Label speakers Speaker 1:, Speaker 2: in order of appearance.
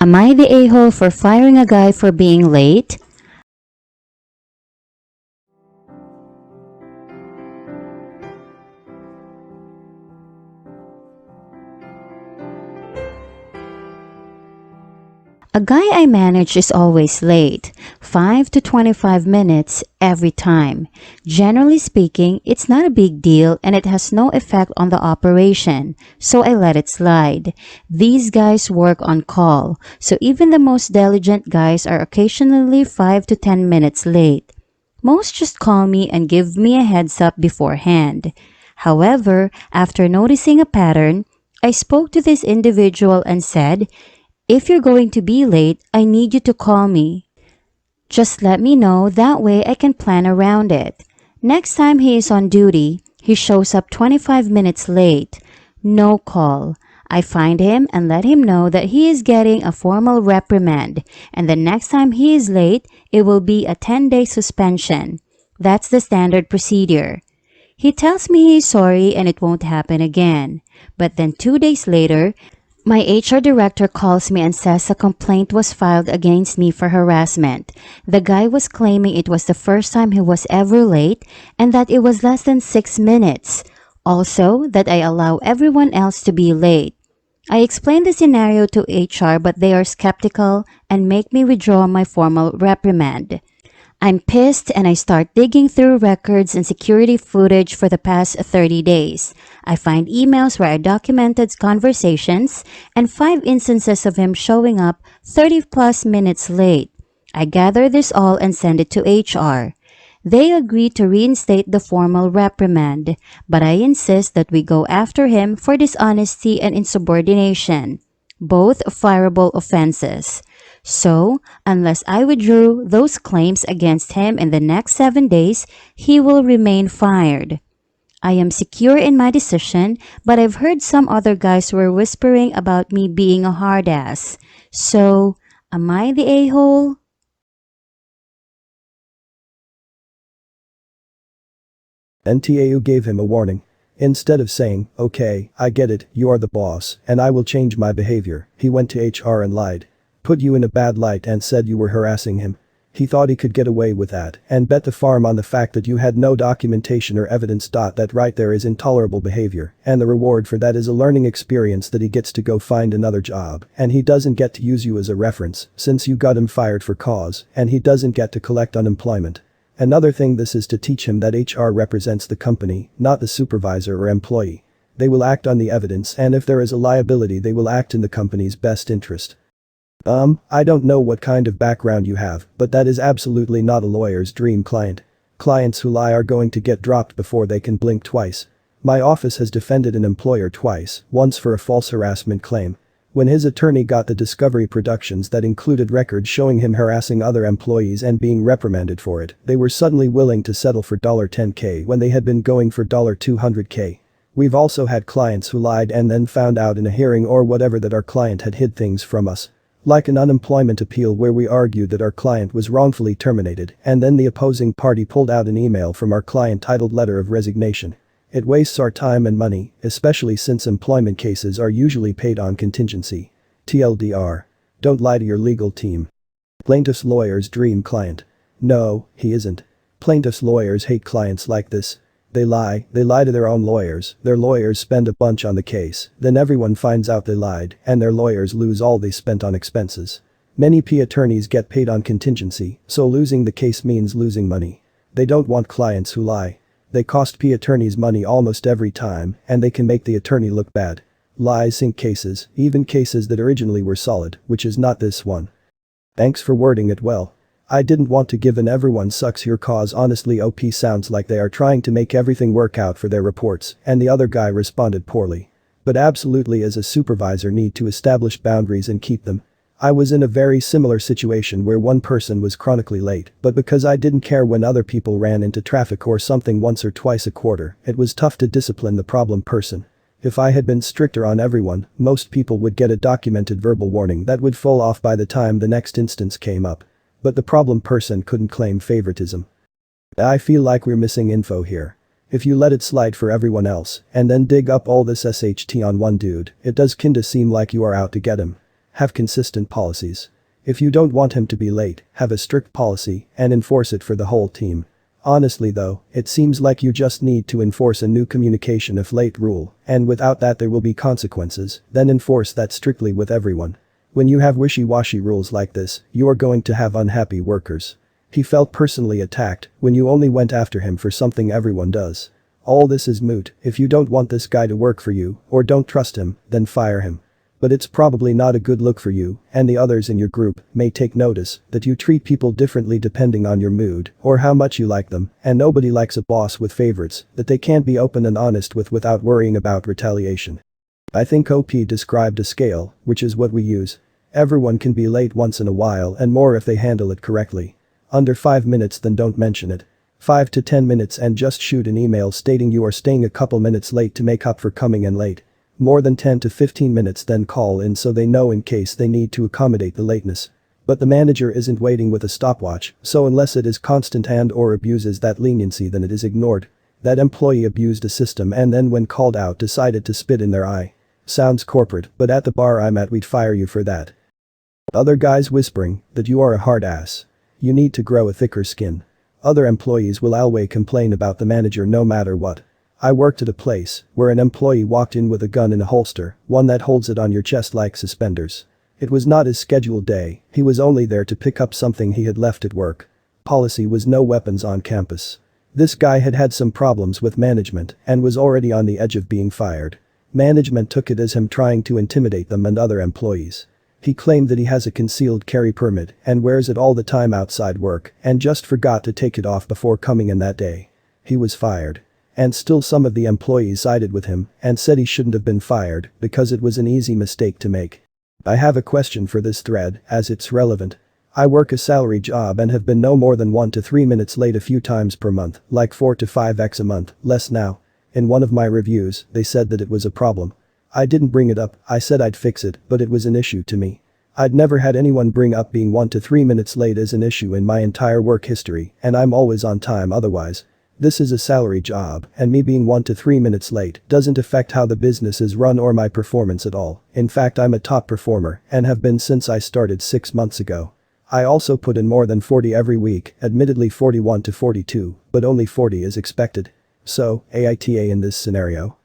Speaker 1: Am I the a-hole for firing a guy for being late? A guy I manage is always late, 5 to 25 minutes every time. Generally speaking, it's not a big deal and it has no effect on the operation, so I let it slide. These guys work on call, so even the most diligent guys are occasionally 5 to 10 minutes late. Most just call me and give me a heads up beforehand. However, after noticing a pattern, I spoke to this individual and said, "If you're going to be late, I need you to call me. Just let me know, that way I can plan around it." Next time he is on duty, he shows up 25 minutes late. No call. I find him and let him know that he is getting a formal reprimand, and the next time he is late, it will be a 10-day suspension. That's the standard procedure. He tells me he is sorry and it won't happen again. But then 2 days later, my HR director calls me and says a complaint was filed against me for harassment. The guy was claiming it was the first time he was ever late and that it was less than 6 minutes. Also, that I allow everyone else to be late. I explained the scenario to HR, but they are skeptical and make me withdraw my formal reprimand. I'm pissed and I start digging through records and security footage for the past 30 days. I find emails where I documented conversations and 5 instances of him showing up 30 plus minutes late. I gather this all and send it to HR. They agree to reinstate the formal reprimand, but I insist that we go after him for dishonesty and insubordination, both fireable offenses. So, unless I withdrew those claims against him in the next 7 days, he will remain fired. I am secure in my decision, but I've heard some other guys were whispering about me being a hard ass. So, am I the a-hole?
Speaker 2: NTAU gave him a warning. Instead of saying, "Okay, I get it, you are the boss, and I will change my behavior," he went to HR and lied. Put you in a bad light and said you were harassing him. He thought he could get away with that and bet the farm on the fact that you had no documentation or evidence. That right there is intolerable behavior, and the reward for that is a learning experience that he gets to go find another job, and he doesn't get to use you as a reference since you got him fired for cause, and he doesn't get to collect unemployment. Another thing, this is to teach him that HR represents the company, not the supervisor or employee. They will act on the evidence, and if there is a liability they will act in the company's best interest. I don't know what kind of background you have, but that is absolutely not a lawyer's dream client. Clients who lie are going to get dropped before they can blink twice. My office has defended an employer twice, once for a false harassment claim. When his attorney got the discovery productions that included records showing him harassing other employees and being reprimanded for it, they were suddenly willing to settle for $10K when they had been going for $200K. We've also had clients who lied and then found out in a hearing or whatever that our client had hid things from us. Like an unemployment appeal where we argued that our client was wrongfully terminated, and then the opposing party pulled out an email from our client titled Letter of Resignation. It wastes our time and money, especially since employment cases are usually paid on contingency. TLDR. Don't lie to your legal team. Plaintiff's lawyer's dream client. No, he isn't. Plaintiff's lawyers hate clients like this. They lie to their own lawyers, their lawyers spend a bunch on the case, then everyone finds out they lied, and their lawyers lose all they spent on expenses. Many P attorneys get paid on contingency, so losing the case means losing money. They don't want clients who lie. They cost P attorneys money almost every time, and they can make the attorney look bad. Lies sink cases, even cases that originally were solid, which is not this one. Thanks for wording it well. I didn't want to give an everyone sucks here cause honestly OP sounds like they are trying to make everything work out for their reports, and the other guy responded poorly. But absolutely, as a supervisor, need to establish boundaries and keep them. I was in a very similar situation where one person was chronically late, but because I didn't care when other people ran into traffic or something once or twice a quarter, it was tough to discipline the problem person. If I had been stricter on everyone, most people would get a documented verbal warning that would fall off by the time the next instance came up. But the problem person couldn't claim favoritism. I feel like we're missing info here. If you let it slide for everyone else, and then dig up all this SHT on one dude, it does kinda seem like you are out to get him. Have consistent policies. If you don't want him to be late, have a strict policy and enforce it for the whole team. Honestly though, it seems like you just need to enforce a new communication if late rule, and without that there will be consequences, then enforce that strictly with everyone. When you have wishy-washy rules like this, you are going to have unhappy workers. He felt personally attacked when you only went after him for something everyone does. All this is moot. If you don't want this guy to work for you or don't trust him, then fire him. But it's probably not a good look for you, and the others in your group may take notice that you treat people differently depending on your mood or how much you like them, and nobody likes a boss with favorites that they can't be open and honest with without worrying about retaliation. I think OP described a scale, which is what we use. Everyone can be late once in a while and more if they handle it correctly. Under 5 minutes, then don't mention it. 5 to 10 minutes and just shoot an email stating you are staying a couple minutes late to make up for coming in late. More than 10 to 15 minutes, then call in so they know in case they need to accommodate the lateness. But the manager isn't waiting with a stopwatch, so unless it is constant and/or abuses that leniency, then it is ignored. That employee abused a system and then when called out decided to spit in their eye. Sounds corporate, but at the bar I'm at we'd fire you for that. Other guys whispering that you are a hard ass. You need to grow a thicker skin. Other employees will always complain about the manager no matter what. I worked at a place where an employee walked in with a gun in a holster, one that holds it on your chest like suspenders. It was not his scheduled day, he was only there to pick up something he had left at work. Policy was no weapons on campus. This guy had had some problems with management and was already on the edge of being fired. Management took it as him trying to intimidate them and other employees. He claimed that he has a concealed carry permit and wears it all the time outside work and just forgot to take it off before coming in that day. He was fired. And still some of the employees sided with him and said he shouldn't have been fired because it was an easy mistake to make. I have a question for this thread as it's relevant. I work a salary job and have been no more than 1 to 3 minutes late a few times per month, like 4 to 5x a month, less now. In one of my reviews, they said that it was a problem. I didn't bring it up, I said I'd fix it, but it was an issue to me. I'd never had anyone bring up being 1 to 3 minutes late as an issue in my entire work history, and I'm always on time otherwise. This is a salary job, and me being 1 to 3 minutes late doesn't affect how the business is run or my performance at all. In fact, I'm a top performer and have been since I started 6 months ago. I also put in more than 40 every week, admittedly 41 to 42, but only 40 is expected. So, AITA in this scenario.